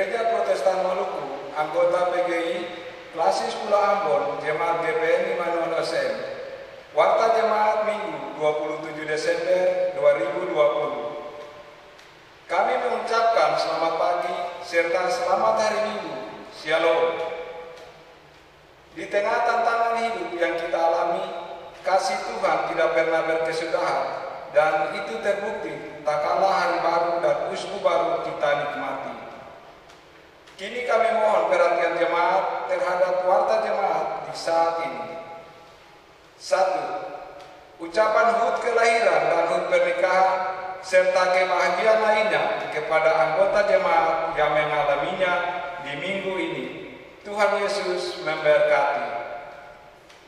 Gereja Protestan Maluku, anggota PGI, Klasis Pulau Ambon, Jemaat GPN Immanuel OCM. Warta Jemaat Minggu 27 Desember 2020. Kami mengucapkan selamat pagi serta selamat hari Minggu. Shalom. Di tengah tantangan hidup yang kita alami, kasih Tuhan tidak pernah berkesudahan, dan itu terbukti tak kalah hari baru dan usbu baru kita nikmati. Kini kami mohon perhatian jemaat terhadap warta jemaat di saat ini. 1. Ucapan HUT kelahiran dan HUT pernikahan serta kebahagiaan lainnya kepada anggota jemaat yang mengalaminya di minggu ini. Tuhan Yesus memberkati.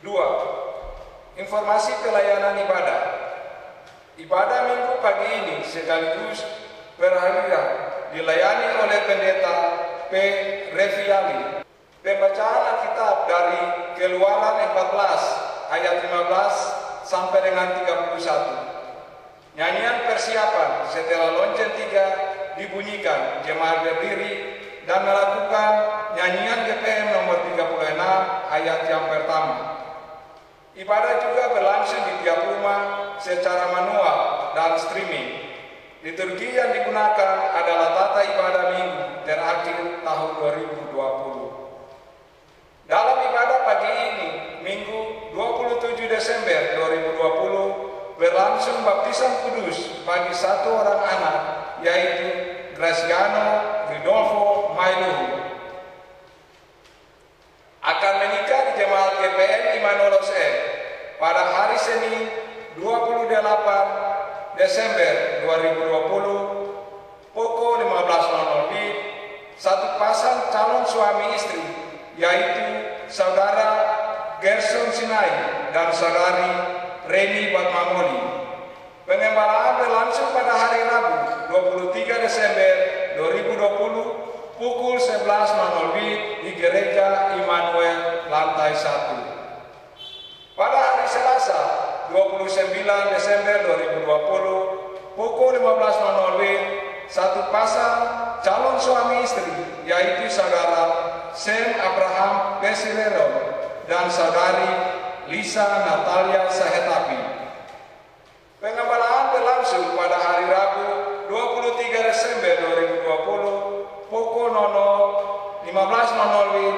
2. Informasi pelayanan ibadah. Ibadah minggu pagi ini sekaligus perharian dilayani oleh pendeta P. Reviali. Pembacaan Alkitab dari Keluaran 14 ayat 15 sampai dengan 31. Nyanyian persiapan setelah lonceng 3 dibunyikan, jemaat berdiri dan melakukan nyanyian GPM nomor 36 ayat yang pertama. Ibadah juga berlangsung di tiap rumah secara manual dan streaming. Liturgi yang digunakan adalah tata ibadah minggu terakhir tahun 2020. Dalam ibadah pagi ini, Minggu 27 Desember 2020, berlangsung baptisan kudus bagi satu orang anak, yaitu Graciano Ridolfo Mailuhu. Akan menikah di Jemaat GPN Immanuel OCM pada hari Senin 28 Desember 2020 pukul 15.00 WIB. Satu pasang calon suami istri, yaitu saudara Gerson Sinai dan saudari Reni Batmamoli. Pengembalaan berlangsung pada hari Rabu 23 Desember 2020 pukul 11.00 WIB di Gereja Immanuel lantai 1. Pada hari Selasa 29 Desember 2020 pukul 15.00 WIB, satu pasang calon suami istri, yaitu saudara Sam Abraham Pesirero dan saudari Lisa Natalia Sahetapi. Pengembalaan berlangsung pada hari Rabu 23 Desember 2020 pukul 15.00 WIB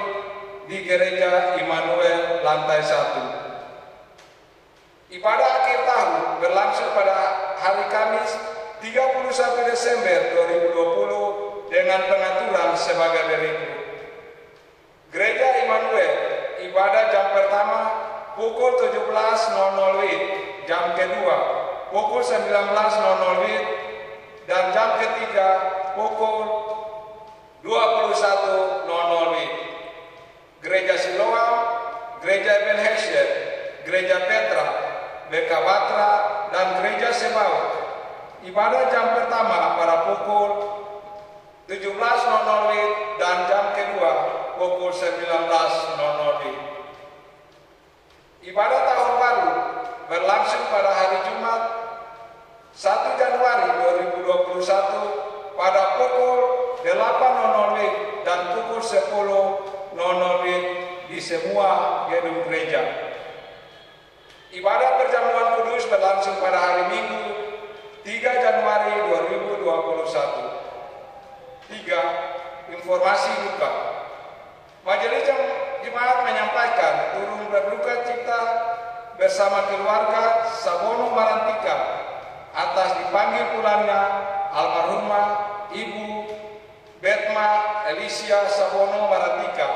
di Gereja Immanuel lantai 1. Ibadah akhir tahun berlangsung pada hari Kamis 31 Desember 2020 dengan pengaturan sebagai berikut. Gereja Immanuel, ibadah jam pertama pukul 17.00 WIB, jam kedua pukul 19.00 WIB, dan jam ketiga pukul 21.00 WIB. Gereja Siloam, Gereja Ebenezer, Gereja Petra, Beka Batra, dan Gereja Sebaut. Ibadah jam pertama pada pukul 17.00 WIB dan jam kedua pukul 19.00 WIB. Ibadah tahun baru berlangsung pada hari Jumat 1 Januari 2021 pada pukul 8.00 WIB dan pukul 10.00 WIB di semua gedung gereja. Ibadah perjamuan kudus berlangsung pada hari Minggu 3 Januari 2021. 3. Informasi duka. Majelis Jemaat menyampaikan turut berduka cita bersama keluarga Sabono Marantika atas dipanggil pulangnya almarhumah Ibu Betma Elisia Sabono Marantika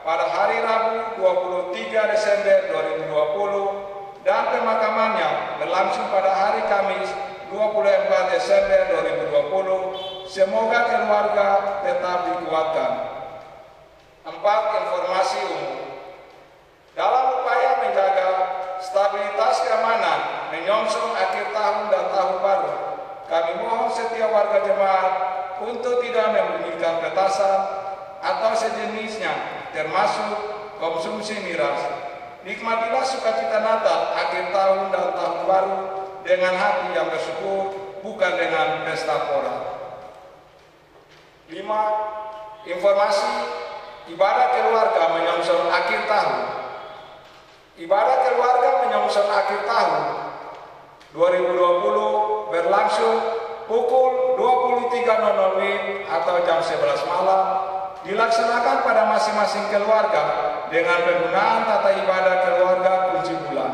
pada hari Rabu 23 Desember 2020 dan pemakamannya berlangsung pada hari Kamis 24 Desember 2020. Semoga keluarga tetap dikuatkan. 4. Informasi umum. Dalam upaya menjaga stabilitas keamanan menyongsong akhir tahun dan tahun baru, kami mohon setiap warga jemaat untuk tidak membunyikan petasan atau sejenisnya, termasuk konsumsi miras. Nikmatilah sukacita Natal, akhir tahun dan tahun baru dengan hati yang bersyukur, bukan dengan pesta pora. 5. Informasi ibadah keluarga menyongsong akhir tahun. Ibadah keluarga menyongsong akhir tahun 2020 berlangsung pukul 23.00 WIB atau jam 11 malam, dilaksanakan pada masing-masing keluarga dengan penggunaan tata ibadah keluarga kunci bulan.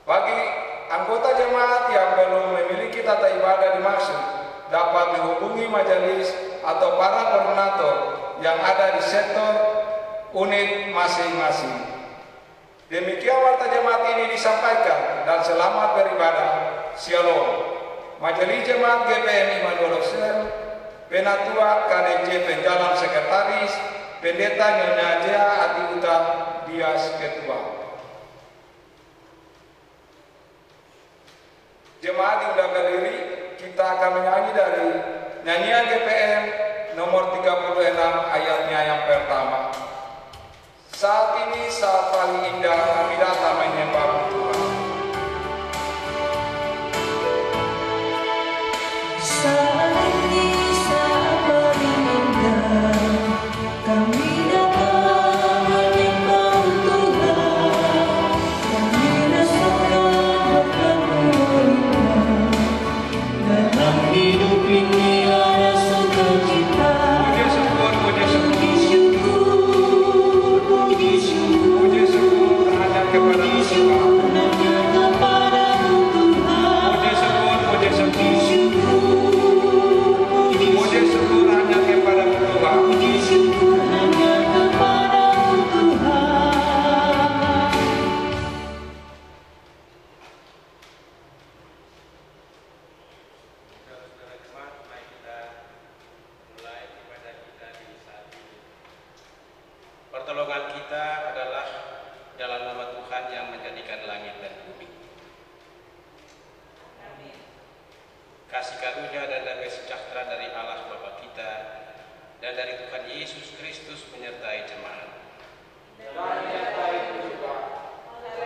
Bagi anggota jemaat yang belum memiliki tata ibadah dimaksud, dapat menghubungi majelis atau para koordinator yang ada di sektor unit masing-masing. Demikian warta jemaat ini disampaikan, dan selamat beribadah. Shalom. Majelis Jemaat GPM Immanuel Oxen, Penatua KDJ Penjalan Sekretaris, Pendeta Nyonya Jea Adiuta Dias Ketua. Jemaat diundang berdiri, kita akan menyanyi dari nyanyian GPM nomor 36 ayatnya yang pertama. Saat ini saat paling indah kami datang menyembah Tuhan. Saat ini saat paling indah kami datang menyembah Tuhan. Kami rasakan berkemuliaan dalam hidup ini ada sukacita. Puji syukur, puji syukur. Puji syukur, Puji syukur hanya kepada Tuhan. hanya kepadamu Tuhan. Puji syukur, puji syukur. Puji syukur hanya kepada Tuhan. Puji syukur hanya kepadamu Tuhan. Saudara jemaat, mari kita mulai ibadah kita di saat ini. Pertolongan kita adalah dalam nama Tuhan yang menjadikan langit dan bumi. Kasih karunia dan damai sejahtera dari Allah Bapa kita dan dari Tuhan Yesus Kristus menyertai jemaat.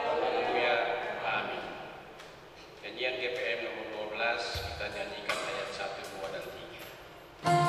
Haleluya. Amin. Nyanyian GPM nomor 12 kita nyanyikan ayat 1, 2, dan 3.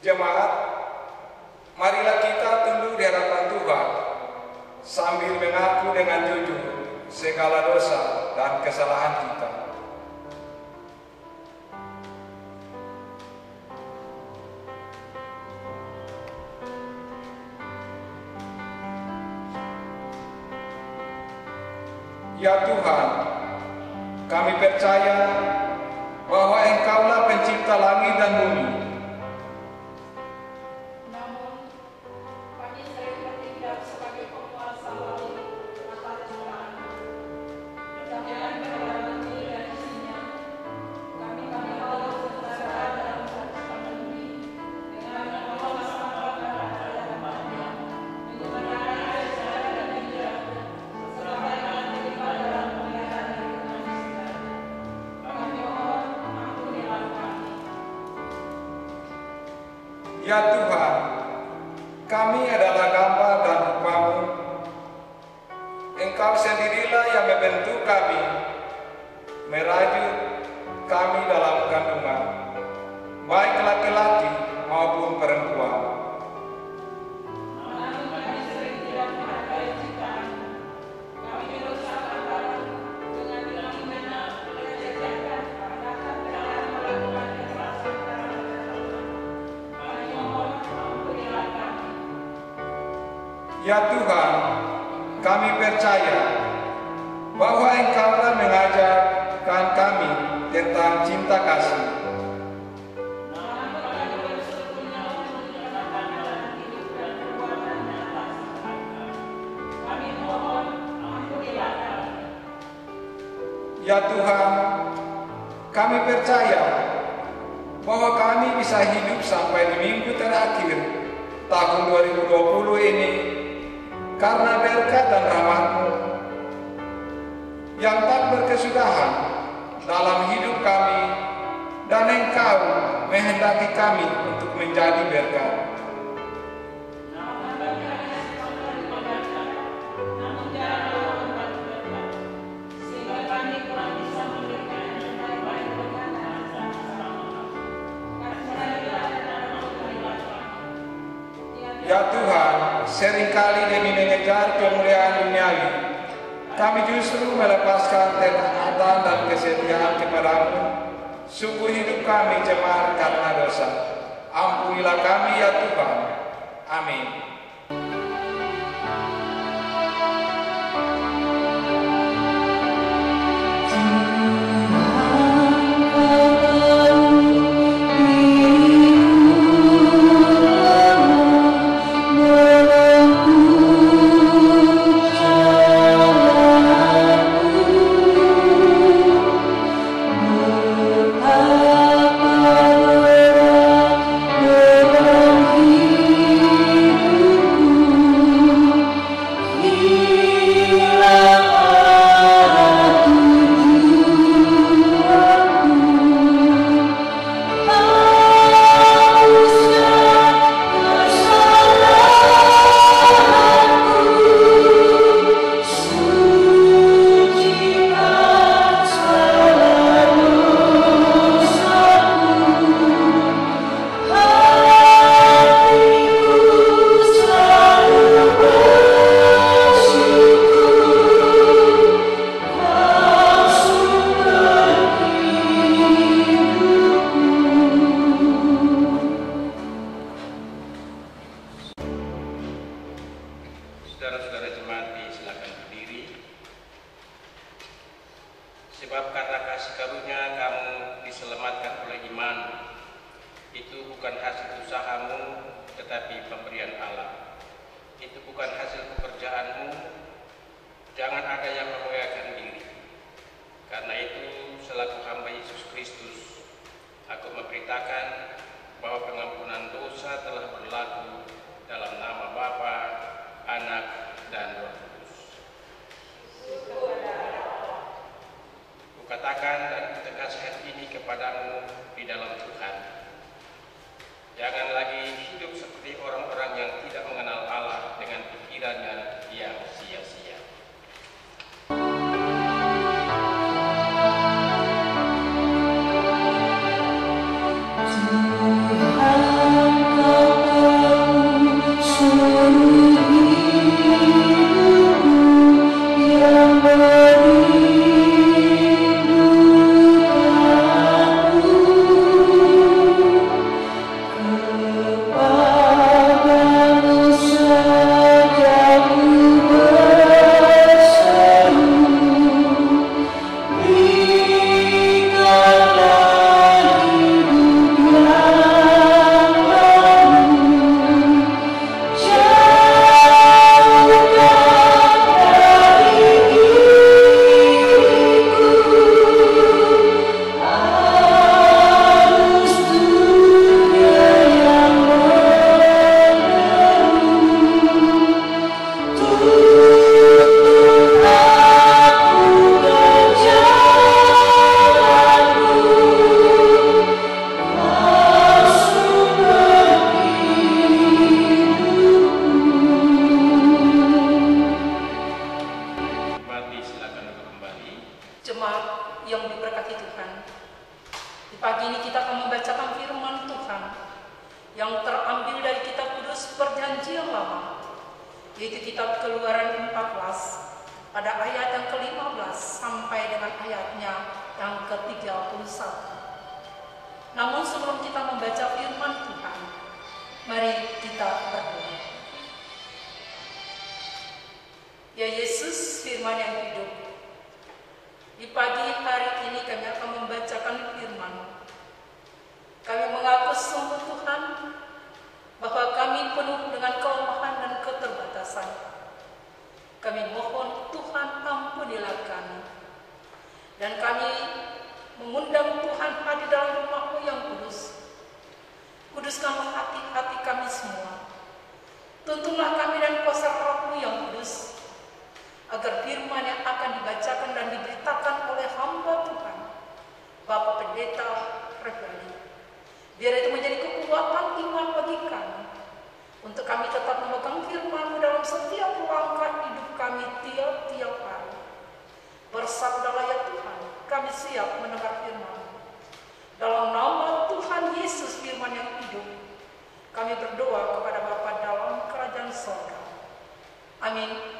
Jemaat, marilah kita tunduk di hadapan Tuhan sambil mengaku dengan jujur segala dosa dan kesalahan kita. Ya Tuhan, kami percaya bahwa Engkaulah pencipta langit dan bumi. Ya Tuhan, kami adalah gambar dan rupa-Mu. Engkau sendirilah yang membentuk kami, merajut kami dalam kandungan, baik laki-laki maupun perempuan. Ya Tuhan, kami percaya bahwa Engkaulah mengajarkan kami tentang cinta kasih. Ya Tuhan, kami percaya bahwa kami bisa hidup sampai di minggu terakhir tahun 2020 ini karena berkat dan rahmat-Mu yang tak berkesudahan dalam hidup kami, dan Engkau menghendaki kami untuk menjadi berkat. Ya Tuhan, seringkali demi mengejar kemuliaan duniawi, kami justru melepaskan ketaatan dan kesetiaan kepada-Mu. Sungguh hidup kami cemar karena dosa. Ampunilah kami ya Tuhan. Amin. Saudara-saudara jemaat silakan berdiri. Sebab karena kasih karunia kamu diselamatkan oleh iman. Itu bukan hasil usahamu, tetapi pemberian Allah. Itu bukan hasil pekerjaanmu. Jangan ada yang memuliakan diri. Karena itu, selaku hamba Yesus Kristus, aku memberitakan bahwa pengampunan dosa telah berlaku dalam nama Bapa, Anak, dan Roh Kudus. Kukatakan dan kutegaskan ini kepadamu di dalam Tuhan. Jangan lagi hidup seperti orang-orang yang tidak mengenal Allah dengan pikirannya yang sia-sia. Tuhan yaitu kitab Keluaran 14 pada ayat yang ke-15 sampai dengan ayatnya yang ke-31. Namun sebelum kita membaca firman Tuhan, mari kita berdoa. Ya Yesus, firman yang hidup, di pagi hari ini kami akan membacakan firman. Kami mengaku sungguh Tuhan bahwa kami penuh dengan kelemahan dan keterbatasan. Kami mohon Tuhan ampunilah kami. Dan kami mengundang Tuhan hadir dalam rumah-Mu yang kudus. Kuduskanlah hati-hati kami semua. Tuntunlah kami dan kuasa Roh-Mu yang kudus, agar firman yang akan dibacakan dan diberitakan oleh hamba Tuhan, Bapak Pendeta Reviali, biar itu menjadi kekuatan iman bagi kami, untuk kami tetap memegang firman-Mu dalam setiap langkah hidup kami tiap-tiap hari. Bersabdalah ya Tuhan, kami siap mendengar firman-Mu. Dalam nama Tuhan Yesus firman yang hidup, kami berdoa kepada Bapa dalam kerajaan surga. Amin.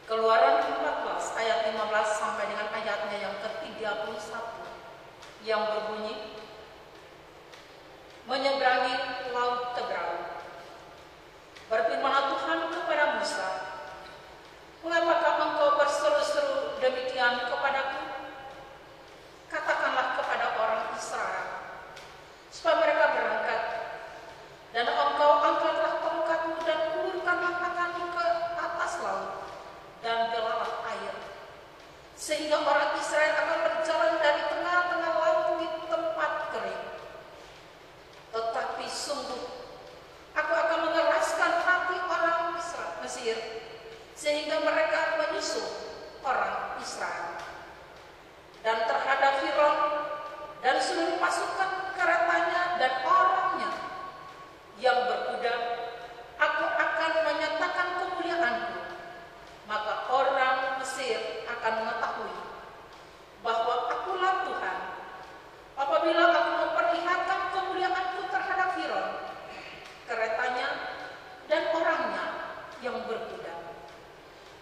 Keluaran 14 ayat 15 sampai dengan ayatnya yang ke-31 yang berbunyi, menyeberangi laut Teberau. Berfirmanlah Tuhan kepada Musa, mengapakah engkau berseru-seru demikian kepadaku? Katakanlah kepada orang Israel, supaya mereka berangkat, dan engkau angkatlah tongkatmu dan ulurkanlah tanganmu ke atas laut, dan belalah air, sehingga orang Israel akan berjalan dari tengah-tengah laut di tempat kering. Tetapi sungguh, aku akan mengeraskan hati orang Mesir, sehingga mereka menyusul orang Israel. Dan terhadap Firaun dan seluruh pasukan keretanya dan orangnya yang berkuda, aku akan menyatakan kemuliaanku. Maka orang Mesir akan mengetahui bahwa akulah Tuhan, apabila aku memperlihatkan kemuliaanku terhadap Firaun, keretanya dan orangnya yang berkuda.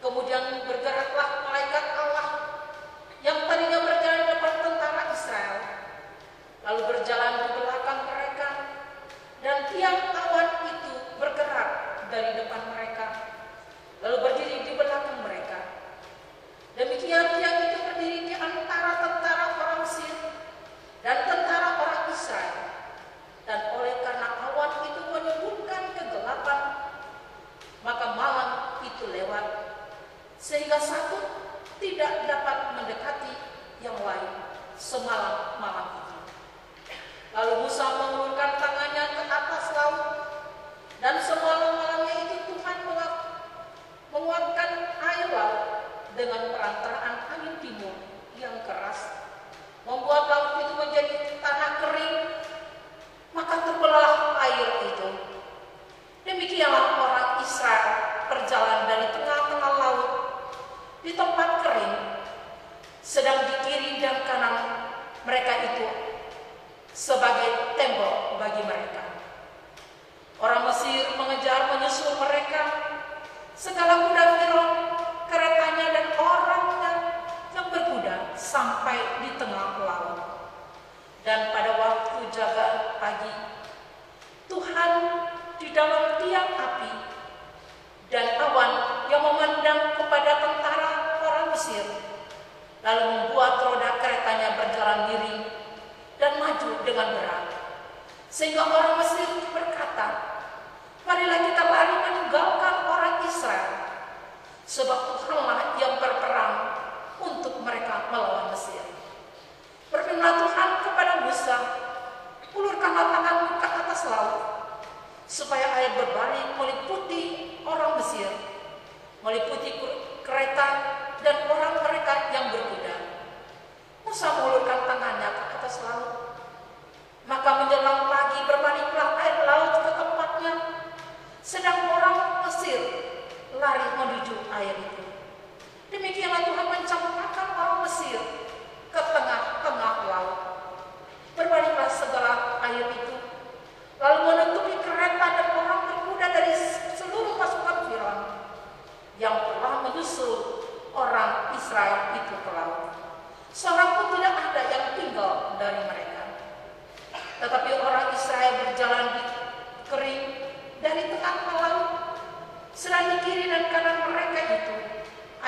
Kemudian bergeraklah malaikat Allah yang tadinya berjalan di depan tentara Israel, lalu berjalan di belakang mereka, dan tiang awan itu bergerak dari depan mereka, lalu berdiri di belakang mereka. Demikian tiang itu berdiri di antara tentara orang Mesir dan tentara orang Israel. Dan oleh karena awan itu menyembunyikan kegelapan, maka malam itu lewat, sehingga satu tidak dapat mendekati yang lain semalam-malam itu. Lalu Musa mengulurkan tangannya ke atas laut, dan semalam-malamnya itu Tuhan menguatkan air laut dengan perantaraan angin timur yang keras, membuat laut itu menjadi tanah kering, maka terbelah air itu. Demikianlah orang Israel berjalan dari tengah-tengah laut di tempat kering, sedang di kiri dan kanan mereka itu sebagai tembok bagi mereka. Orang Mesir mengejar menyusul mereka, segala kuda Firaun, keretanya dan orangnya yang berkuda sampai di tengah laut. Dan pada waktu jaga pagi, Tuhan di dalam tiang api dan awan yang memandang kepada tentara orang Mesir, lalu membuat roda keretanya berjalan miring dan maju dengan berat, sehingga orang Mesir berkata, marilah kita lari meninggalkan orang Israel, sebab Tuhanlah yang berperang untuk mereka melawan Mesir. Berfirmanlah Tuhan kepada Musa, ulurkanlah tanganmu ke atas laut, supaya air berbalik meliputi orang Mesir, meliputi kereta dan orang mereka yang berkuda. Musa mengulurkan tangannya ke atas laut, maka menjelang pagi berbaliklah air laut ke tempatnya, sedang orang Mesir lari menuju air itu. Demikianlah Tuhan mencampakkan orang Mesir ke tengah-tengah laut. Berbaliklah segala air itu, lalu menutupi kereta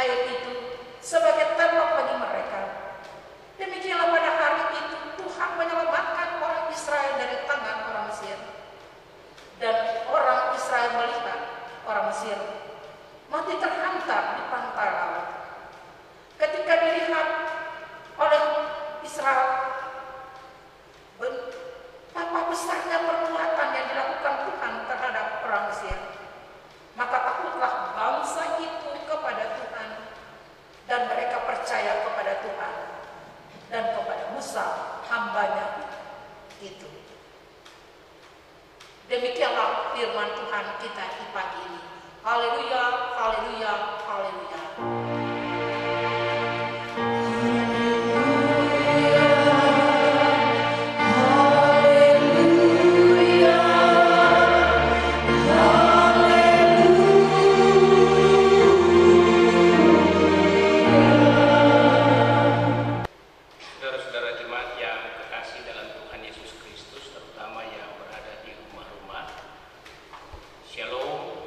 air itu sebagai tembok bagi mereka. Demikianlah pada hari itu Tuhan menyelamatkan orang Israel dari tangan orang Mesir. Dan orang Israel melihat orang Mesir mati terhantam di pantai laut. Ketika dilihat oleh Israel betapa besarnya perbuatan yang dilakukan Tuhan terhadap orang Mesir, maka takutlah bangsa itu kepada Tuhan, dan mereka percaya kepada Tuhan dan kepada Musa hambanya itu. Demikianlah firman Tuhan kita di pagi ini. Haleluya, haleluya, haleluya. Saudara-saudara jemaat yang kekasih dalam Tuhan Yesus Kristus, terutama yang berada di rumah-rumah, Shalom.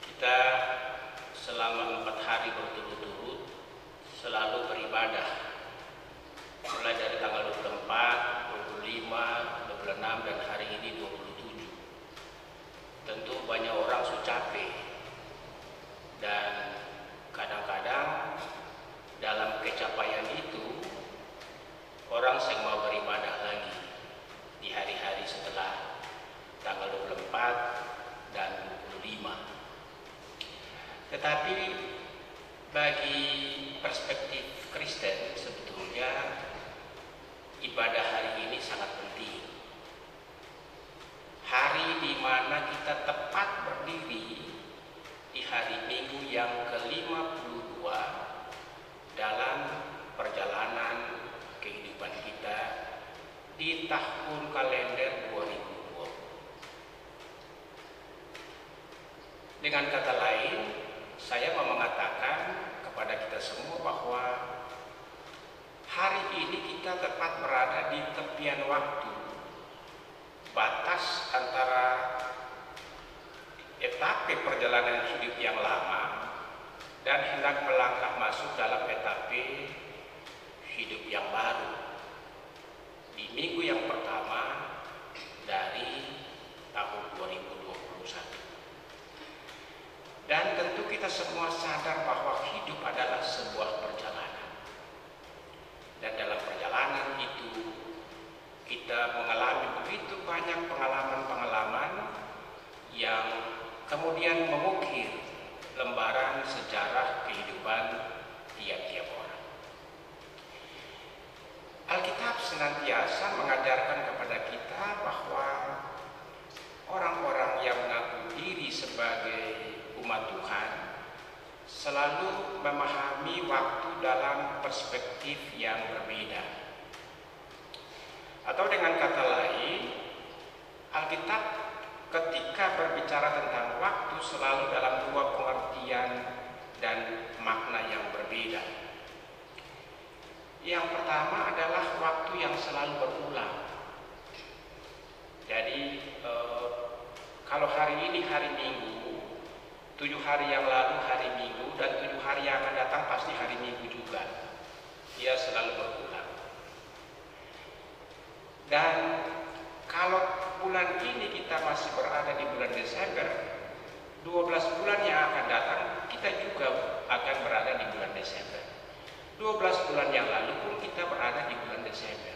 Kita selama 4 hari berturut-turut selalu beribadah, mulai dari tanggal 24, 25, 26 dan hari ini 27. Tentu banyak orang sudah capek, dan kadang-kadang dalam kecapaian itu orang yang mau beribadah lagi di hari-hari setelah tanggal 24 dan 25. Tetapi bagi perspektif Kristen sebetulnya ibadah hari ini sangat penting. Hari di mana kita tepat berdiri di hari Minggu yang ke-52 dalam perjalanan kehidupan kita di tahun kalender 2020. Dengan kata lain, saya mau mengatakan kepada kita semua bahwa hari ini kita tepat berada di tepian waktu, batas antara etape perjalanan hidup yang lama dan hendak melangkah masuk dalam etape hidup yang baru di minggu yang pertama dari tahun 2021. Dan tentu kita semua sadar bahwa hidup adalah sebuah perjalanan. Dan dalam perjalanan itu kita mengalami begitu banyak pengalaman-pengalaman yang kemudian mengukir lembaran sejarah kehidupan tiap-tiap orang. Alkitab senantiasa mengajarkan kepada kita bahwa orang-orang yang mengaku diri sebagai umat Tuhan selalu memahami waktu dalam perspektif yang berbeda. Atau dengan kata lain, Alkitab ketika berbicara tentang waktu selalu dalam dua pengertian dan makna yang berbeda. Yang pertama adalah waktu yang selalu berulang. Jadi kalau hari ini hari Minggu, 7 hari yang lalu hari Minggu, dan 7 hari yang akan datang pasti hari Minggu juga. Dia selalu berulang. Dan kalau bulan ini kita masih berada di bulan Desember, 12 bulan yang akan datang kita juga akan berada di bulan Desember. 12 bulan yang lalu pun kita berada di bulan Desember.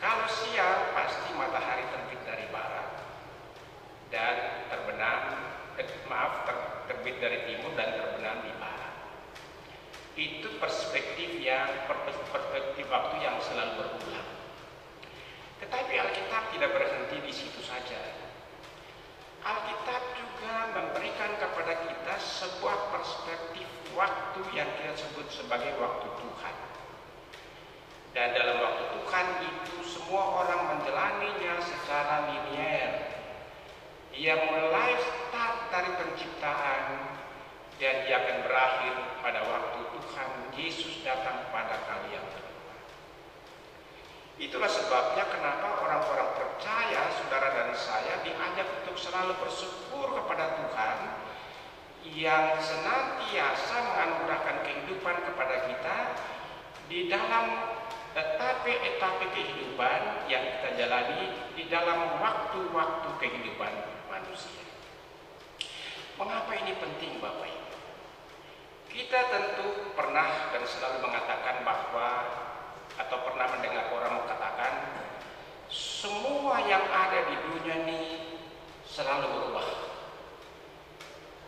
Kalau siang pasti matahari terbit dari barat dan terbit dari timur dan terbenam di barat. Itu perspektif waktu yang selalu berulang. Tetapi Alkitab tidak berhenti di situ saja. Alkitab juga memberikan kepada kita sebuah perspektif waktu yang kita sebut sebagai waktu Tuhan. Dan dalam waktu Tuhan itu semua orang menjalaninya secara linier. Ia mulai start dari penciptaan dan dia akan berakhir pada waktu Tuhan Yesus datang pada kali yang kedua. Itulah sebabnya kenapa orang-orang percaya, saudara dan saya, diajak untuk selalu bersyukur kepada Tuhan yang senantiasa menganugerahkan kehidupan kepada kita di dalam etape-etape kehidupan yang kita jalani di dalam waktu-waktu kehidupan manusia. Mengapa ini penting, Bapak Ibu? Kita tentu pernah dan selalu mengatakan bahwa, atau pernah mendengar orang mengatakan, semua yang ada di dunia ini selalu berubah.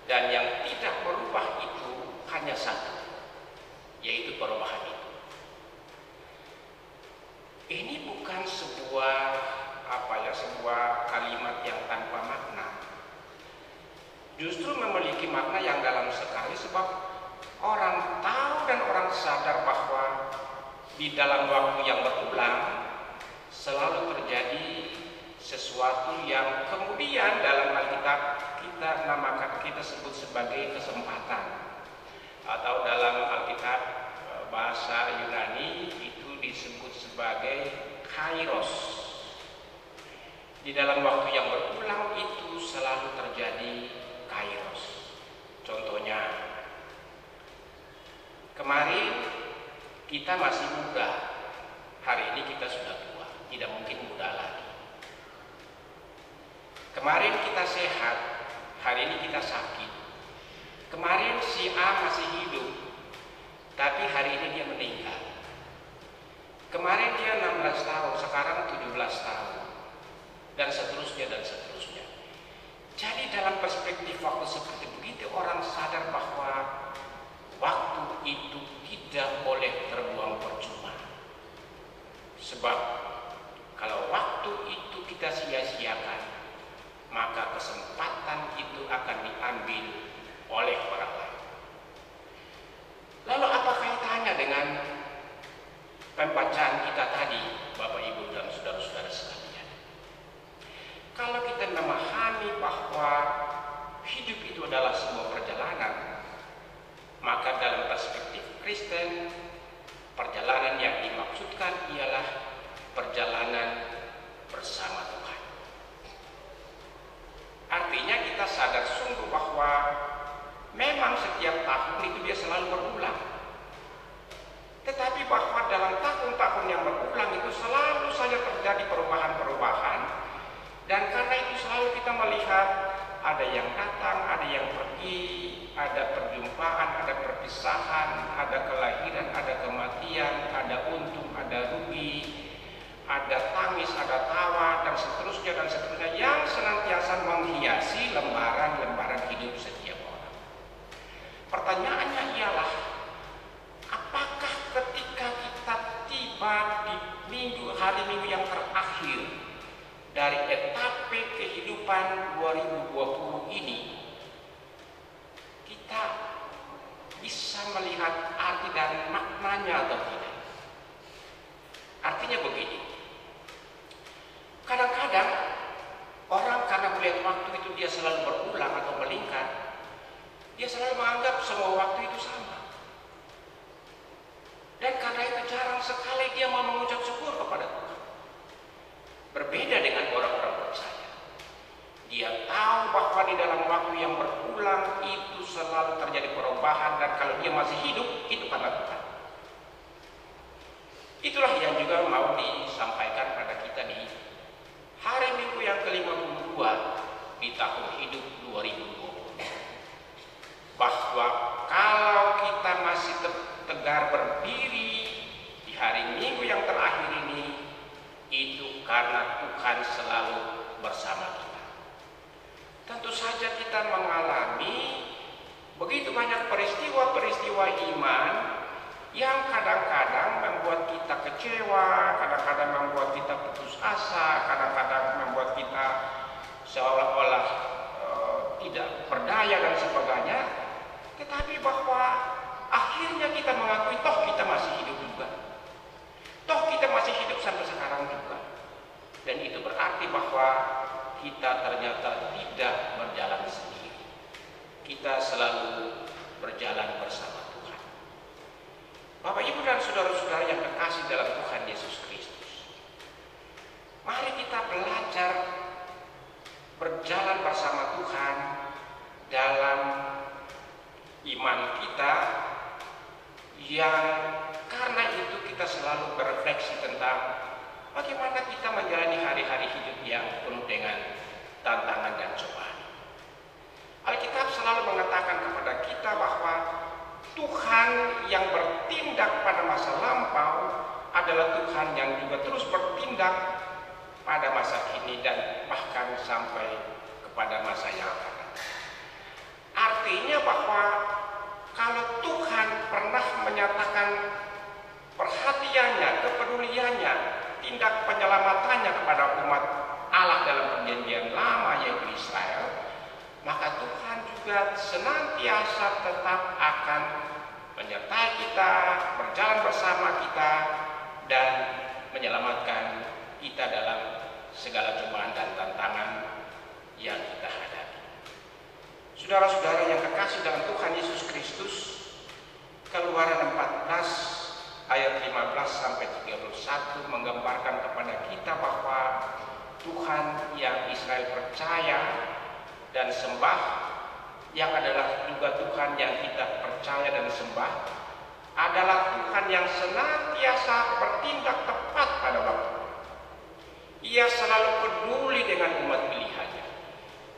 Dan yang tidak berubah itu hanya satu, yaitu perubahan itu. Ini bukan sebuah sebuah kalimat yang tanpa makna. Justru memiliki makna yang dalam sekali, sebab orang tahu dan orang sadar bahwa di dalam waktu yang berulang selalu terjadi sesuatu yang kemudian dalam Alkitab kita sebut sebagai kesempatan, atau dalam Alkitab bahasa Yunani itu disebut sebagai kairos. Di dalam waktu yang berulang itu selalu terjadi kairos. Contohnya, kemarin kita masih muda, hari ini kita sudah tua, tidak mungkin muda lagi. Kemarin kita sehat, hari ini kita sakit. Kemarin si A masih hidup, tapi hari ini dia meninggal. Kemarin dia 16 tahun, sekarang 17 tahun, dan seterusnya dan seterusnya. Jadi dalam perspektif waktu seperti begitu, orang sadar bahwa waktu itu tidak boleh terbuang percuma. Sebab kalau waktu itu kita sia-siakan, maka kesempatan itu akan diambil oleh orang lain. Lalu apa kaitannya dengan pembacaan kita tadi, Bapak Ibu dan saudara-saudara sekalian? Kalau kita memahami bahwa hidup itu adalah sebuah perjalanan, maka dalam perspektif Kristen, perjalanan yang dimaksudkan ialah perjalanan bersama Tuhan. Artinya kita sadar sungguh bahwa memang setiap tahun itu dia selalu berulang. Tetapi bahwa dalam tahun-tahun yang berulang itu selalu saja terjadi perubahan-perubahan. Dan karena itu selalu kita melihat ada yang datang, ada yang pergi, ada perjumpaan, ada perpisahan, ada kelahiran, ada kematian, ada untung, ada rugi, ada tangis, ada tawa, dan seterusnya yang senantiasa menghiasi lembaran-lembaran hidup setiap orang. Pertanyaannya ialah, apakah ketika kita tiba di hari minggu yang terakhir dari etape kehidupan 2020 ini, kita bisa melihat arti dan maknanya atau tidak? Artinya begini, kadang-kadang orang karena melihat waktu itu dia selalu berulang atau melingkar, dia selalu menganggap semua waktu itu sama. Dan karena itu jarang sekali dia mau mengucap syukur kepada Tuhan. Berbeda dengan orang-orang percaya. Dia tahu bahwa di dalam waktu yang berulang itu selalu terjadi perubahan, dan kalau dia masih hidup, itu karena Tuhan. Itulah yang juga mau disampaikan pada kita di hari Minggu yang ke-52 di tahun hidup 2020. Bahwa kalau kita masih tegar berdiri di hari Minggu yang terakhir ini, itu karena Tuhan selalu bersama kita. Tentu saja kita mengalami begitu banyak peristiwa-peristiwa iman yang kadang-kadang membuat kita kecewa, kadang-kadang membuat kita putus asa, kadang-kadang membuat kita seolah-olah tidak berdaya dan sebagainya. Tetapi bahwa akhirnya kita mengakui toh kita masih hidup juga. Toh kita masih hidup sampai sekarang juga. Dan itu berarti bahwa kita ternyata tidak berjalan sendiri. Kita selalu berjalan bersama Tuhan. Bapak, Ibu, dan saudara-saudara yang terkasih dalam Tuhan Yesus Kristus, mari kita belajar berjalan bersama Tuhan dalam tentang bagaimana kita menjalani hari-hari hidup yang penuh dengan tantangan dan cobaan. Alkitab selalu mengatakan kepada kita bahwa Tuhan yang bertindak pada masa lampau adalah Tuhan yang juga terus bertindak pada masa kini dan bahkan sampai kepada masa yang akan datang. Artinya bahwa kalau Tuhan pernah menyatakan perhatiannya, kepeduliannya, tindak penyelamatannya kepada umat Allah dalam perjanjian lama yaitu Israel, maka Tuhan juga senantiasa tetap akan menyertai kita, berjalan bersama kita, dan menyelamatkan kita dalam segala cobaan dan tantangan yang kita hadapi. Saudara-saudara yang kekasih dalam Tuhan Yesus Kristus, Keluaran 14 ayat 15 sampai 31 menggambarkan kepada kita bahwa Tuhan yang Israel percaya dan sembah, yang adalah juga Tuhan yang kita percaya dan sembah, adalah Tuhan yang senantiasa bertindak tepat pada waktu. Ia selalu peduli dengan umat pilihannya.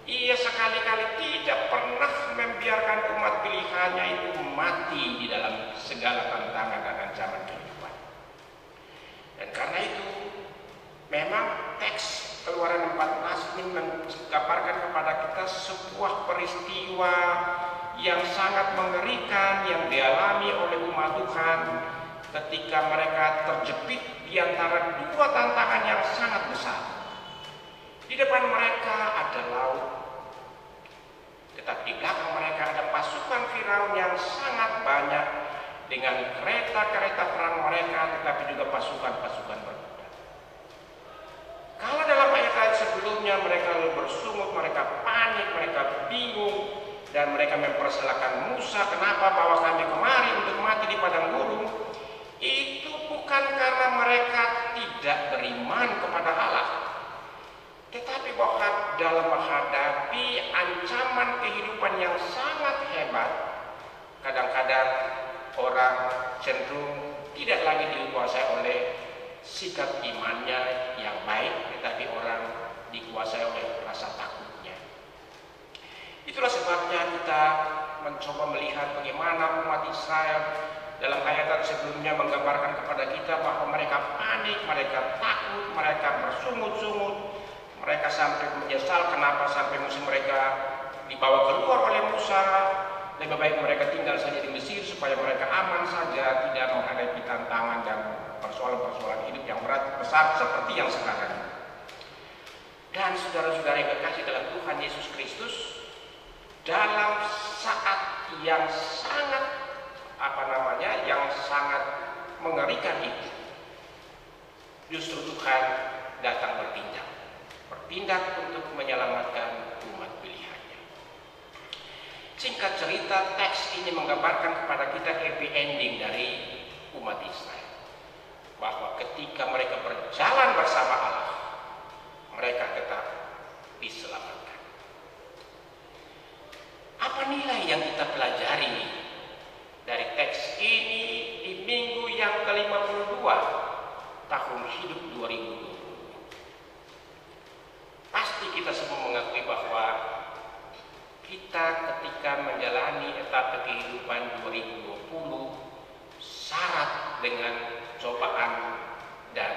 Ia sekali-kali tidak pernah membiarkan umat pilihannya itu mati di dalam segala tantangan dan ancaman kehidupan. Dan karena itu, memang teks Keluaran 14 ini menggambarkan kepada kita sebuah peristiwa yang sangat mengerikan yang dialami oleh umat Tuhan ketika mereka terjepit di antara dua tantangan yang sangat besar. Di depan mereka ada laut, tetapi di belakang mereka ada pasukan Firaun yang sangat banyak dengan kereta-kereta perang mereka, tetapi juga pasukan-pasukan berkuda. Kalau dalam ayat-ayat sebelumnya mereka bersungut, mereka panik, mereka bingung, dan mereka mempersilahkan Musa, kenapa bawa kami kemari untuk mati di padang gurun, itu bukan karena mereka tidak beriman kepada Allah, tetapi bahwa dalam menghadapi ancaman kehidupan yang sangat hebat, kadang-kadang orang cenderung tidak lagi dikuasai oleh sikap imannya yang baik, tetapi orang dikuasai oleh rasa takutnya. Itulah sebabnya kita mencoba melihat bagaimana umat Israel dalam ayat sebelumnya menggambarkan kepada kita bahwa mereka panik, mereka takut, mereka bersungut-sungut, mereka sampai menyesal kenapa sampai musuh mereka dibawa keluar oleh Musa. Lebih baik mereka tinggal saja di Mesir supaya mereka aman saja, tidak menghadapi tantangan dan persoalan-persoalan hidup yang berat besar seperti yang sekarang. Dan saudara-saudara yang kekasih dalam Tuhan Yesus Kristus, dalam saat yang sangat yang sangat mengerikan itu, justru Tuhan datang bertindak untuk menyelamatkan umat pilihannya. Singkat cerita, teks ini menggambarkan kepada kita happy ending dari umat Israel, bahwa ketika mereka berjalan bersama Allah, mereka tetap diselamatkan. Apa nilai yang kita pelajari dari teks ini di minggu yang ke-52 tahun hidup 2020? Pasti kita semua mengakui bahwa kita ketika menjalani etapa kehidupan 2020 syarat dengan cobaan dan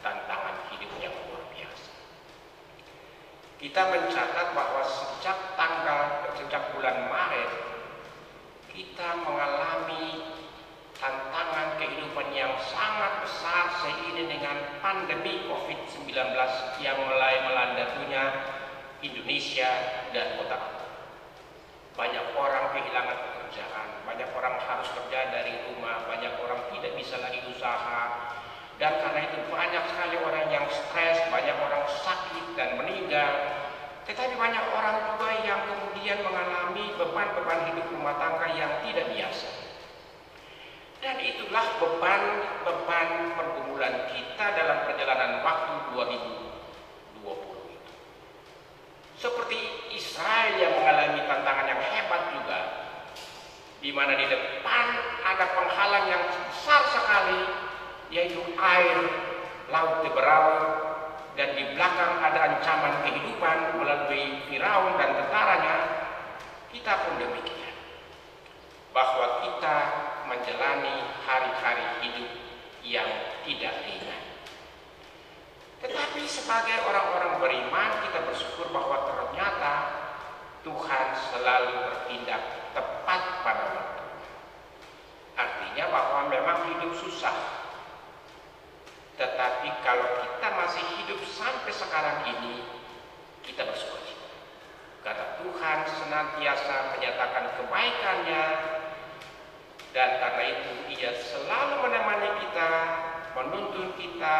tantangan hidup yang luar biasa. Kita mencatat bahwa sejak bulan Maret kita mengalami tantangan kehidupan yang sangat besar seiring dengan pandemi COVID-19 yang mulai melanda dunia, Indonesia, dan kota. Banyak orang kehilangan pekerjaan, banyak orang harus kerja dari rumah, banyak orang tidak bisa lagi usaha, dan karena itu banyak sekali orang yang stres, banyak orang sakit dan meninggal. Tetapi banyak orang juga yang kemudian mengalami beban-beban hidup rumah tangga yang tidak biasa. Dan itulah beban pergumulan kita dalam perjalanan waktu 2020 itu. Seperti Israel yang mengalami tantangan yang hebat juga, di mana di depan ada penghalang yang besar sekali, yaitu air laut Teberau, dan di belakang ada ancaman kehidupan melalui Firaun dan tentaranya, kita pun demikian. Bahwa kita menjalani hari-hari hidup yang tidak ringan. Tetapi sebagai orang-orang beriman, kita bersyukur bahwa ternyata Tuhan selalu bertindak tepat pada waktu. Artinya bahwa memang hidup susah. Tetapi kalau kita masih hidup sampai sekarang ini, kita bersyukur. Karena Tuhan senantiasa menyatakan kebaikannya, dan karena itu Ia selalu menemani kita, menuntun kita,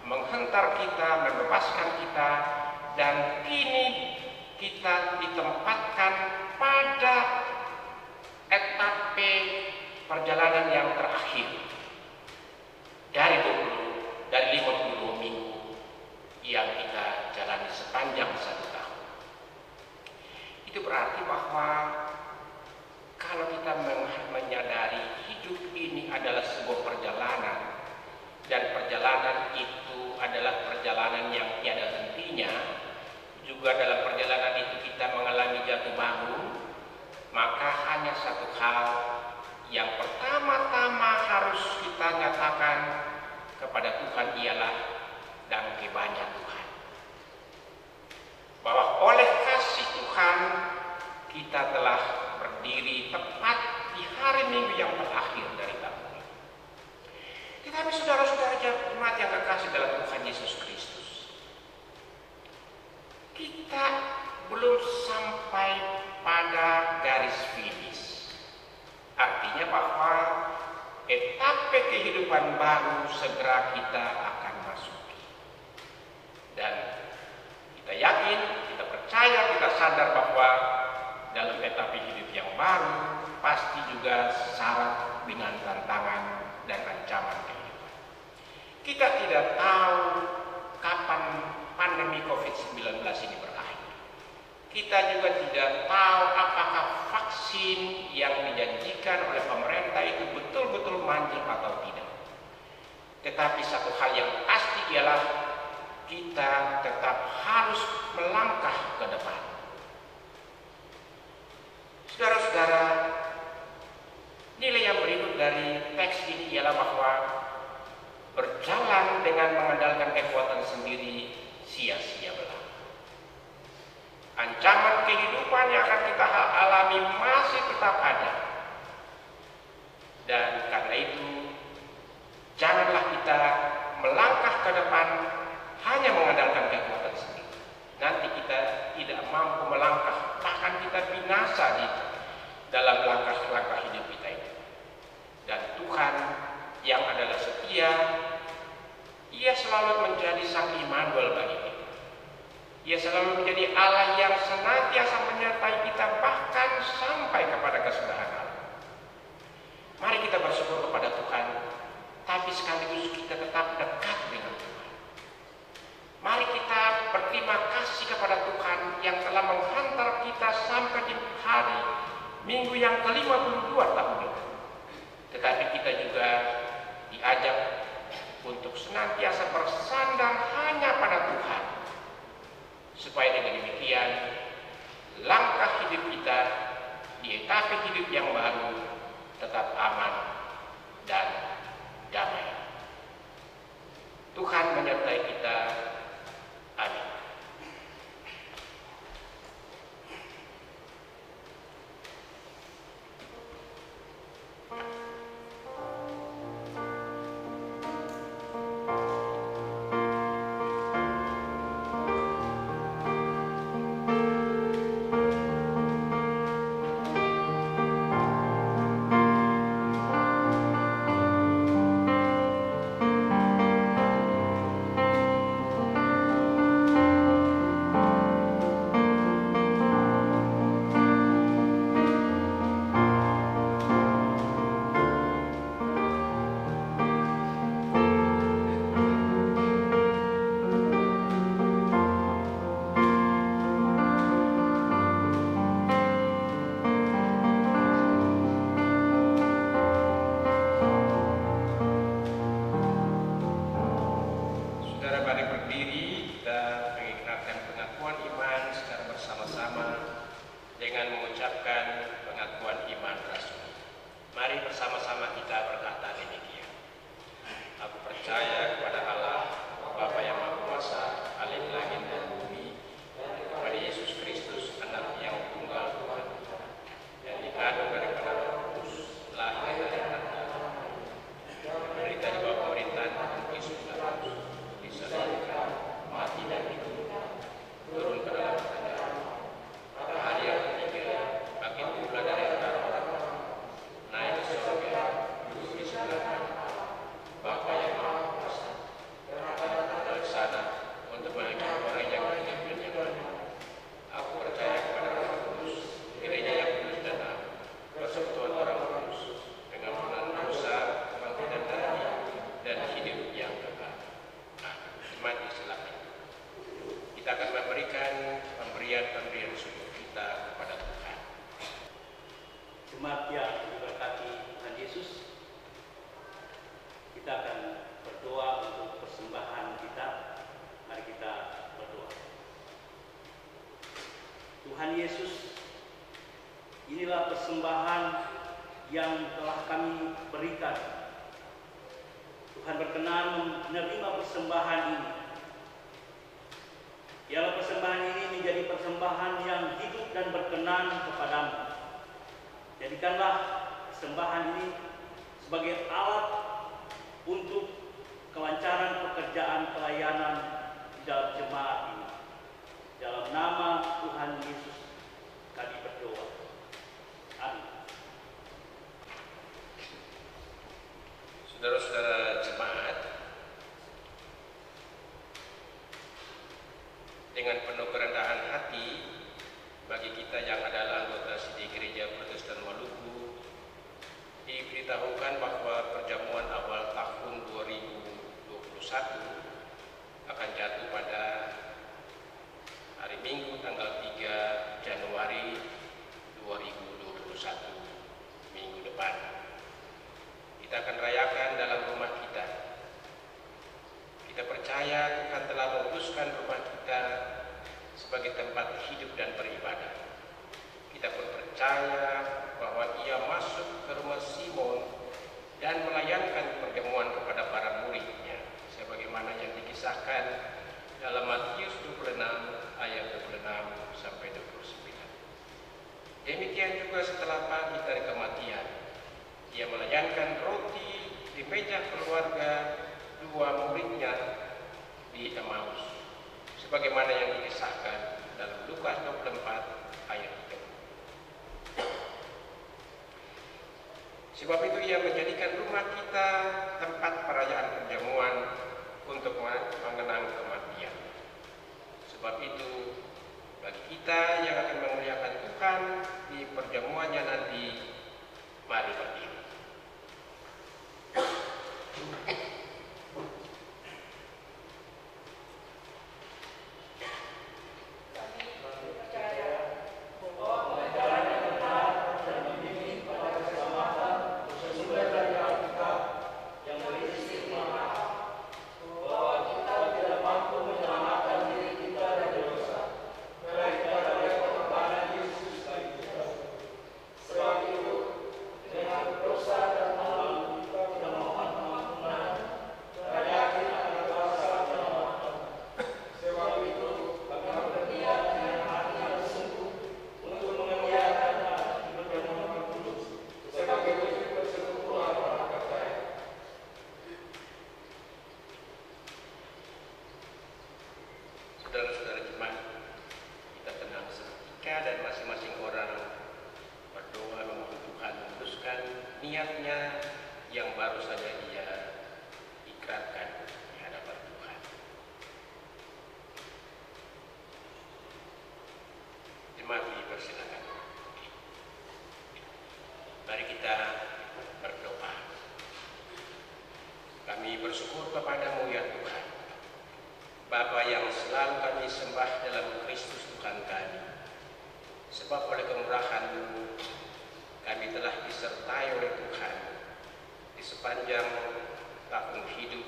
menghentar kita, membebaskan kita, dan kini kita ditempatkan pada etape perjalanan yang terakhir dari 52 minggu yang kita jalani sepanjang 1 tahun. Itu berarti bahwa kalau kita menyadari hidup ini adalah sebuah perjalanan, dan perjalanan itu adalah perjalanan yang tiada hentinya, juga dalam perjalanan itu kita mengalami jatuh bangun, maka hanya satu hal yang pertama-tama harus kita nyatakan kepada Tuhan ialah "Dankebanya Tuhan", bahwa oleh kasih Tuhan kita telah berdiri tepat di hari Minggu yang terakhir dari tahun ini. Tetapi saudara-saudara jemaat yang kekasih dalam Tuhan Yesus Kristus, kita belum sampai pada garis finish. Artinya bahwa etape kehidupan baru segera kita akan masuki. Dan kita yakin, kita percaya, kita sadar bahwa dalam etape hidup yang baru pasti juga syarat dengan tantangan dan ancaman kehidupan. Kita tidak tahu kapan pandemi COVID-19 ini berakhir. Kita juga tidak tahu apakah vaksin yang dijanjikan oleh pemerintah itu betul-betul manjur atau tidak. Tetapi satu hal yang pasti ialah kita tetap harus melangkah ke depan. Saudara-saudara, nilai yang berikut dari teks ini ialah bahwa berjalan dengan mengandalkan kekuatan sendiri sia-sia belaka. Ancaman kehidupan yang akan kita alami masih tetap ada. Dan karena itu, janganlah kita melangkah ke depan hanya mengandalkan kekuatan sendiri. Nanti kita tidak mampu melangkah, bahkan kita binasa di dalam langkah-langkah hidup kita itu. Dan Tuhan yang adalah setia, Ia selalu menjadi Sang Immanuel bagi kita. Ia selalu menjadi Allah yang senantiasa menyertai kita bahkan sampai kepada kesudahan Allah. Mari kita bersyukur kepada Tuhan, tapi sekaligus kita tetap dekat dengan Tuhan. Mari kita berterima kasih kepada Tuhan yang telah menghantar kita sampai di hari Minggu yang ke-52 tahun ini. Tetapi kita juga diajak untuk senantiasa bersandar hanya pada Tuhan, supaya dengan demikian langkah hidup kita di etape hidup yang baru tetap aman dan damai. Tuhan menyertai kita. Amin. Saudara mari berdiri, kita mengikrarkan pengakuan iman secara bersama-sama dengan mengucapkan pengakuan iman rasuli. Mari bersama-sama kita berkata demikian. Aku percaya kepada Allah, Bapa yang Maha Kuasa, Alim langit dan bumi, dan kepada Yesus Kristus, Anak yang tunggal Tuhan, yang dikandung daripada Roh Kudus, lahir dari tanda, menderita di bawah pemerintahan Pontius Pilatus, disalibkan, mati dan hidup, turun ke dalam tanah. Pada hari yang ketiga, bangkit pula dari antara orang, naik ke surga, duduk di sebelah kanan Bapa yang Maha Kuasa, dari sana untuk menghakimi orang yang hidup dan yang mati. Aku percaya kepada Roh Kudus, gereja yang kudus dan am, persekutuan orang kudus, dengan pengampunan dosa, kebangkitan dari dan hidup yang kekal. Jemaat Islam, kita akan memberikan pemberian syukur kita kepada Tuhan. Jemaat yang diberkati Tuhan Yesus, kita akan berdoa untuk persembahan kita. Mari kita berdoa. Tuhan Yesus, inilah persembahan yang telah kami berikan. Tuhan berkenan menerima persembahan ini. Biarlah persembahan ini menjadi persembahan yang hidup dan berkenan kepadamu. Jadikanlah persembahan ini sebagai alat untuk kelancaran pekerjaan pelayanan di dalam jemaat ini. Dalam nama Tuhan Yesus kami berdoa. Amin. Saudara-saudara jemaat, dengan penuh kerendahan hati bagi kita yang adalah anggota Sidih Gereja Protestan Maluku, diberitahukan bahwa perjamuan awal tahun 2021 akan jatuh pada hari Minggu tanggal 3 Januari 2021, minggu depan. Kita akan rayakan dalam rumah kita. Kita percaya Tuhan telah menguduskan rumah kita sebagai tempat hidup dan beribadah. Kita pun percaya bahwa Ia masuk ke rumah Simon dan melayangkan perjamuan kepada para muridnya, sebagaimana yang dikisahkan dalam Matius 26 ayat 26 sampai 29. Demikian juga setelah pagi dari kematian, Ia melayangkan roti di meja keluarga dua muridnya di Emmaus, sebagaimana yang dikisahkan dalam Lukas 24 ayat 3. Sebab itu Ia menjadikan rumah kita tempat perayaan perjamuan untuk mengenang kematian. Sebab itu bagi kita yang akan memuliakan Tuhan di perjamuannya nanti, mari berdiri. Niatnya yang baru saja ia ikrarkan di hadapan Tuhan. Jemaat dipersilakan. Mari kita berdoa. Kami bersyukur kepadamu ya Tuhan, Bapa yang selalu kami sembah dalam Kristus Tuhan kami. Sebab oleh kemurahan-Mu kami telah disertai oleh Tuhan di sepanjang tahun hidup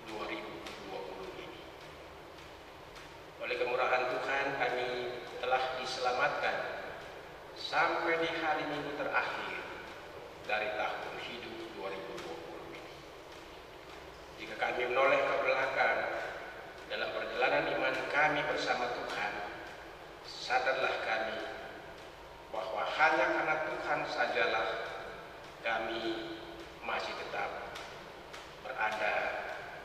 2020 ini. kami bersama Tuhan, sadarlah kami bahwa hanya karena Tuhan sajalah kami masih tetap berada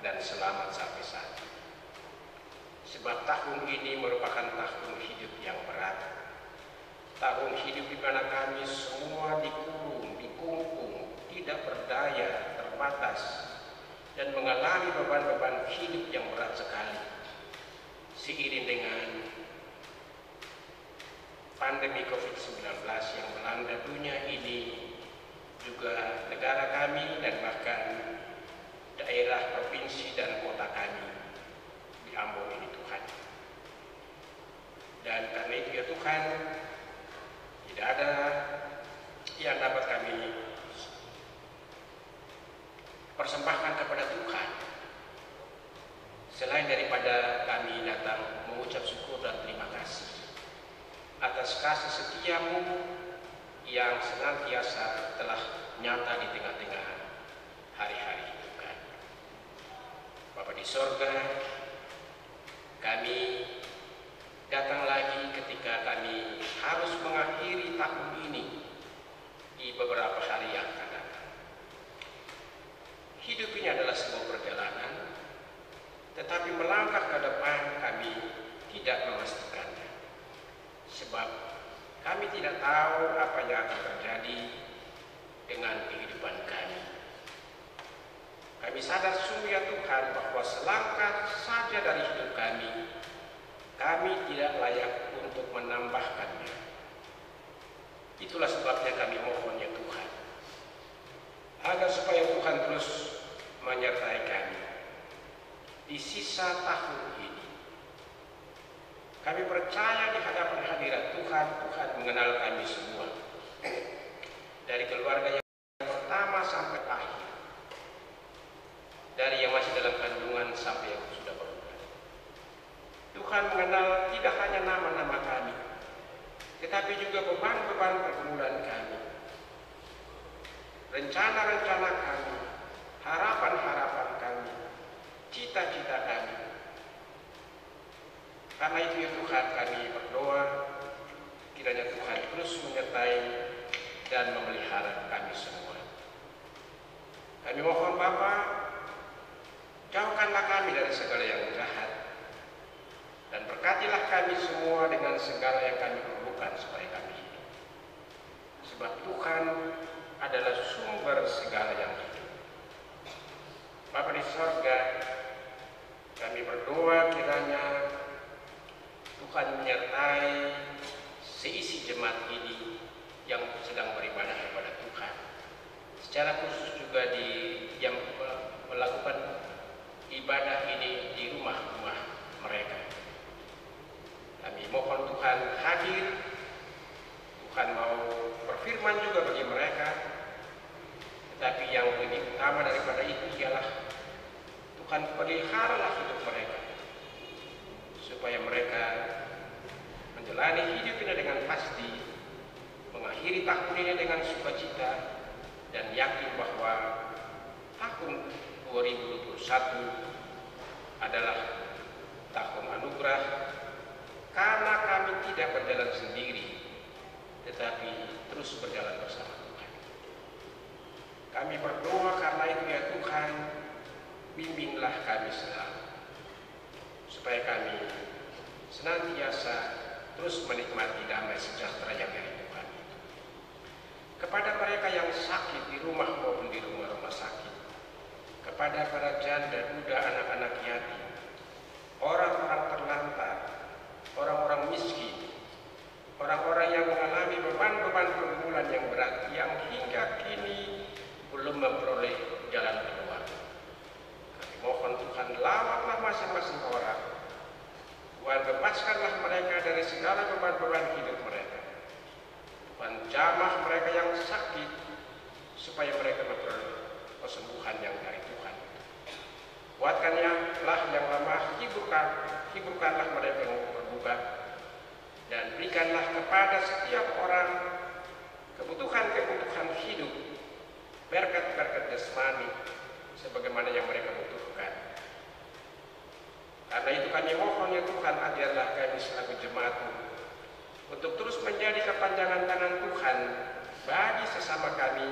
dan selamat sampai saat ini. Sebab tahun ini merupakan tahun hidup yang berat. Tahun hidup di mana kami semua dikurung, dikungkung, tidak berdaya, terbatas, dan mengalami beban-beban hidup yang berat sekali. Seiring dengan pandemi COVID-19 yang melanda dunia ini, juga negara kami dan bahkan daerah, provinsi, dan kota kami di Ambon ini Tuhan. Dan karena itu ya Tuhan, tidak ada yang dapat kami persembahkan kepada Tuhan selain daripada kami datang mengucap syukur dan terima kasih atas kasih setiamu yang senantiasa telah nyata di tengah-tengah hari-hari Tuhan. Bapa di sorga, kami datang lagi ketika kami harus mengakhiri tahun ini di beberapa hari yang akan datang. Hidup ini adalah sebuah perjalanan, tetapi melangkah ke depan kami tidak memastikannya. Sebab kami tidak tahu apa yang akan terjadi dengan kehidupan kami. Kami sadar sungguh ya Tuhan bahwa selangkah saja dari hidup kami tidak layak untuk menambahkannya. Itulah sebabnya kami mohon ya Tuhan, agar supaya Tuhan terus menyertai kami di sisa tahun ini. Kami percaya di hadapan hadirat Tuhan, Tuhan mengenal kami semua, dari keluarga yang pertama sampai akhir, dari yang masih dalam kandungan sampai yang sudah berumur. Tuhan mengenal tidak hanya nama-nama kami, tetapi juga beban-beban pergumulan kami, rencana-rencana kami, harapan-harapan kami, cita-cita kami. Karena itu ya Tuhan, kami berdoa kiranya Tuhan terus menyertai dan memelihara kami semua. Kami mohon Bapa, jauhkanlah kami dari segala yang jahat, dan berkatilah kami semua dengan segala yang kami perlukan supaya kami hidup. Sebab Tuhan adalah sumber segala yang hidup. Bapa di sorga, kami berdoa kiranya Tuhan menyertai seisi jemaat ini yang sedang beribadah kepada Tuhan. Secara khusus juga yang melakukan ibadah ini di rumah-rumah mereka. Kami mohon Tuhan hadir, Tuhan mau berfirman juga bagi mereka, tetapi yang lebih utama daripada itu ialah Tuhan peliharalah hidup mereka, supaya mereka menjalani hidup ini dengan pasti, mengakhiri tahun ini dengan sukacita, dan yakin bahwa tahun 2021 adalah tahun anugerah, karena kami tidak berjalan sendiri, tetapi terus berjalan bersama Tuhan. Kami berdoa karena itu ya Tuhan, bimbinglah kami selalu, supaya kami senantiasa terus menikmati damai sejahtera yang dari Tuhan itu. Kepada mereka yang sakit di rumah maupun di rumah-rumah sakit, kepada para janda, duda, anak-anak yatim, orang-orang terlantar, orang-orang miskin, orang-orang yang mengalami beban-beban pergumulan yang berat, yang hingga kini belum memperoleh jalan keluar. Kami mohon Tuhan, lawatlah masing-masing orang. Tuhan, bebaskanlah mereka dari segala beban-beban hidup mereka. Tuhan, jamah mereka yang sakit, supaya mereka memperoleh kesembuhan yang dari Tuhan. Kuatkanlah yang lemah, hiburkanlah mereka yang berduka, dan berikanlah kepada setiap orang kebutuhan-kebutuhan hidup, berkat-berkat jasmani sebagaimana yang mereka butuhkan. Karena itu kami mohon ya Tuhan, ajarlah kami selaku jemaat-Mu untuk terus menjadi kepanjangan tangan Tuhan bagi sesama kami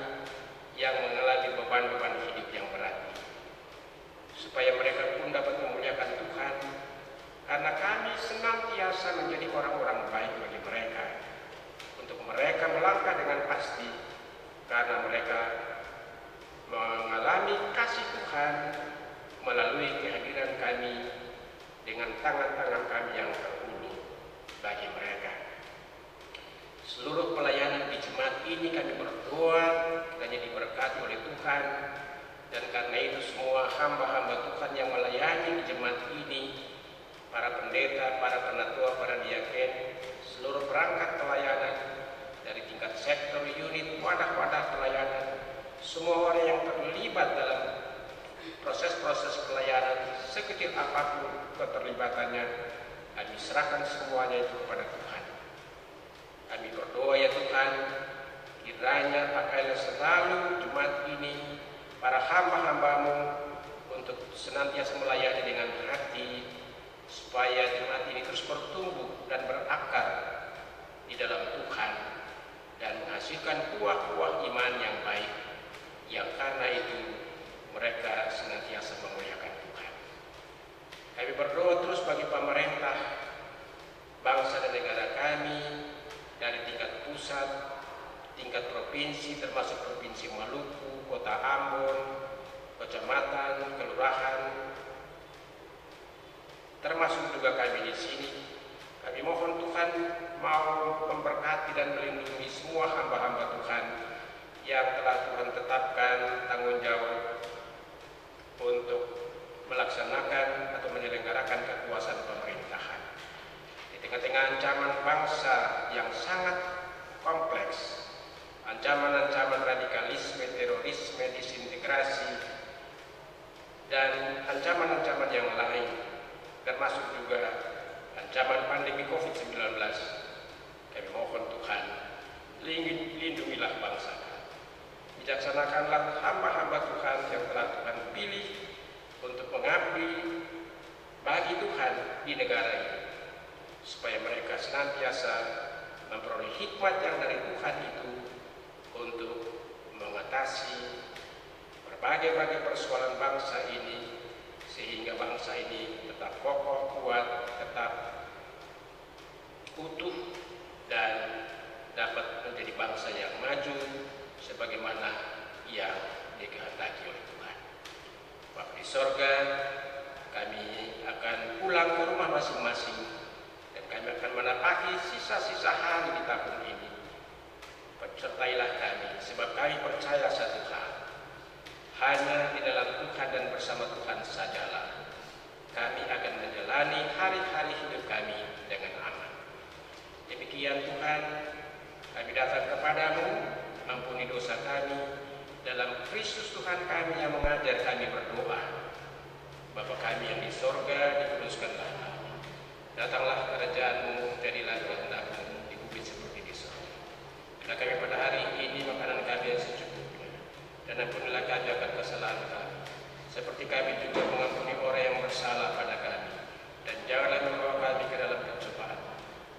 yang mengalami beban-beban hidup yang berat, supaya mereka pun dapat memuliakan Tuhan, karena kami senantiasa menjadi orang-orang baik bagi mereka, untuk mereka melangkah dengan pasti, karena mereka mengalami kasih Tuhan melalui kehadiran kami dengan tangan-tangan kami yang terulur bagi mereka. Seluruh pelayanan di jemaat ini kami berdoa kiranya diberkati oleh Tuhan, dan karena itu semua hamba-hamba Tuhan yang melayani di jemaat ini, para pendeta, para penatua, para diaken, seluruh perangkat pelayanan dari tingkat sektor, unit, wadah-wadah pelayanan, semua orang yang terlibat dalam proses-proses pelayanan sekecil apapun keterlibatannya, kami serahkan semuanya itu kepada Tuhan. Kami berdoa ya Tuhan, kiranya pakailah selalu jemaat ini, para hamba-hamba-Mu, untuk senantiasa melayani dengan hati, supaya jemaat ini terus bertumbuh dan berakar di dalam Tuhan dan menghasilkan buah-buah iman yang baik, yang karena itu mereka senantiasa memuliakan Tuhan. Kami berdoa terus bagi pemerintah, bangsa dan negara kami, dari tingkat pusat, tingkat provinsi, termasuk Provinsi Maluku, Kota Ambon, kecamatan, kelurahan, termasuk juga kami di sini. Kami mohon Tuhan mau memberkati dan melindungi semua hamba-hamba Tuhan yang telah Tuhan tetapkan tanggung jawab untuk melaksanakan atau menyelenggarakan kekuasaan pemerintahan. Di tengah-tengah ancaman bangsa yang sangat kompleks, ancaman-ancaman radikalisme, terorisme, disintegrasi, dan ancaman-ancaman yang lain, termasuk juga ancaman pandemi COVID-19, kami mohon Tuhan, lindungilah bangsa. Bijaksanakanlah hamba-hamba Tuhan yang telah Tuhan pilih untuk mengabdi bagi Tuhan di negara ini, supaya mereka senantiasa memperoleh hikmat yang dari Tuhan itu untuk mengatasi berbagai persoalan bangsa ini, sehingga bangsa ini tetap kokoh, kuat, tetap utuh, dan dapat menjadi bangsa yang maju sebagaimana yang dikehendaki oleh Tuhan. Bapa di sorga, kami akan pulang ke rumah masing-masing, dan kami akan menapaki sisa-sisa hari di tahun ini. Sertailah kami, sebab kami percaya satu hal, hanya di dalam Tuhan dan bersama Tuhan sajalah kami akan menjalani hari-hari hidup kami dengan aman. Demikian Tuhan, kami datang kepadamu, ampuni dosa kami dalam Kristus Tuhan kami yang mengajar kami berdoa. Bapa kami yang di sorga, dikuduskanlah namamu. Datanglah kerajaan-Mu, jadilah kehendak-Mu di bumi seperti di sorga. Berilah kami pada hari ini makanan kami yang secukupnya, dan ampunilah kami akan kesalahan kami, seperti kami juga mengampuni orang yang bersalah pada kami. Dan janganlah membawa kami ke dalam pencobaan,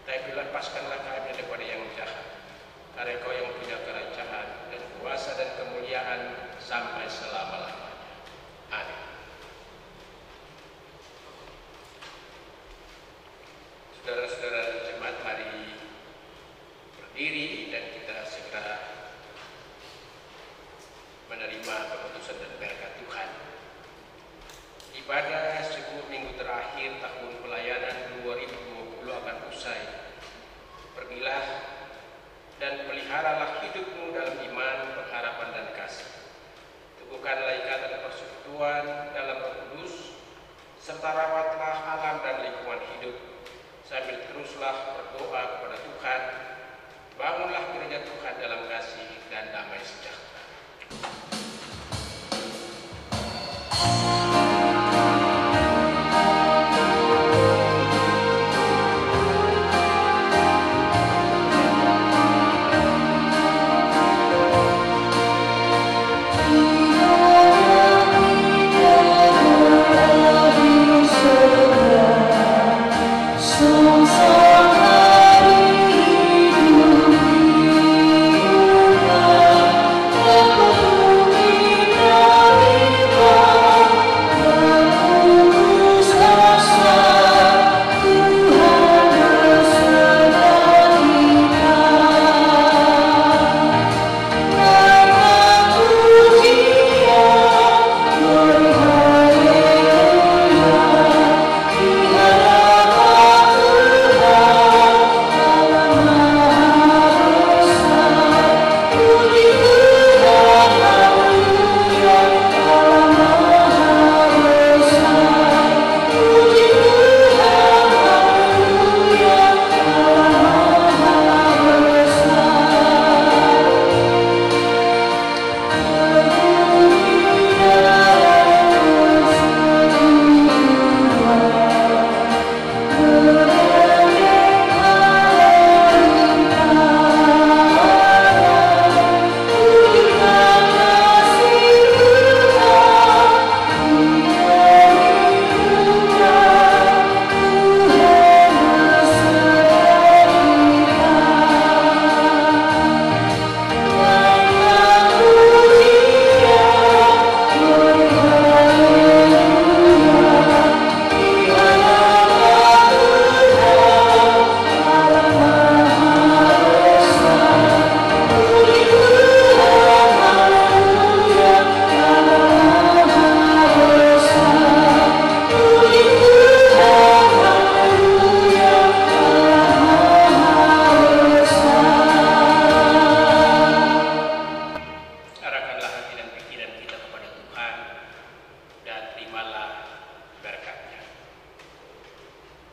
tapi lepaskanlah kami daripada yang jahat. Karena Engkau yang punya kerajaan dan kuasa dan kemuliaan sampai selama-lamanya. Amin. Saudara-saudara jemaat, mari berdiri dan kita segera menerima keputusan dan berkat Tuhan. Ibadah 10 minggu terakhir tahun pelayanan 2020 akan usai. Pergilah dan peliharalah hidupmu dalam iman, pengharapan, dan kasih. Teguhkanlah ikatan persekutuan dalam Roh Kudus, serta rawatlah alam dan lingkungan hidup, sambil teruslah berdoa kepada Tuhan. Bangunlah gereja Tuhan dalam kasih dan damai sejahtera. So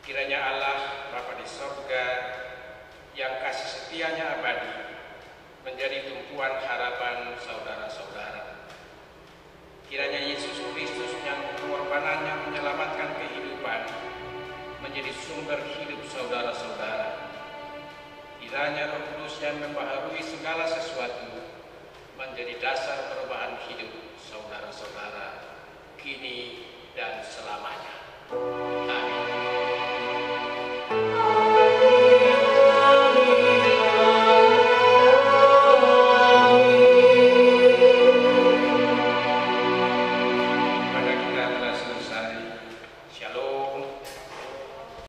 Kiranya Allah Bapa di sorga yang kasih setianya abadi menjadi tumpuan harapan saudara-saudara. Kiranya Yesus Kristus yang pengorbanannya menyelamatkan kehidupan menjadi sumber hidup saudara-saudara. Kiranya Roh Kudus yang membaharui segala sesuatu menjadi dasar perubahan hidup saudara-saudara kini dan selamanya.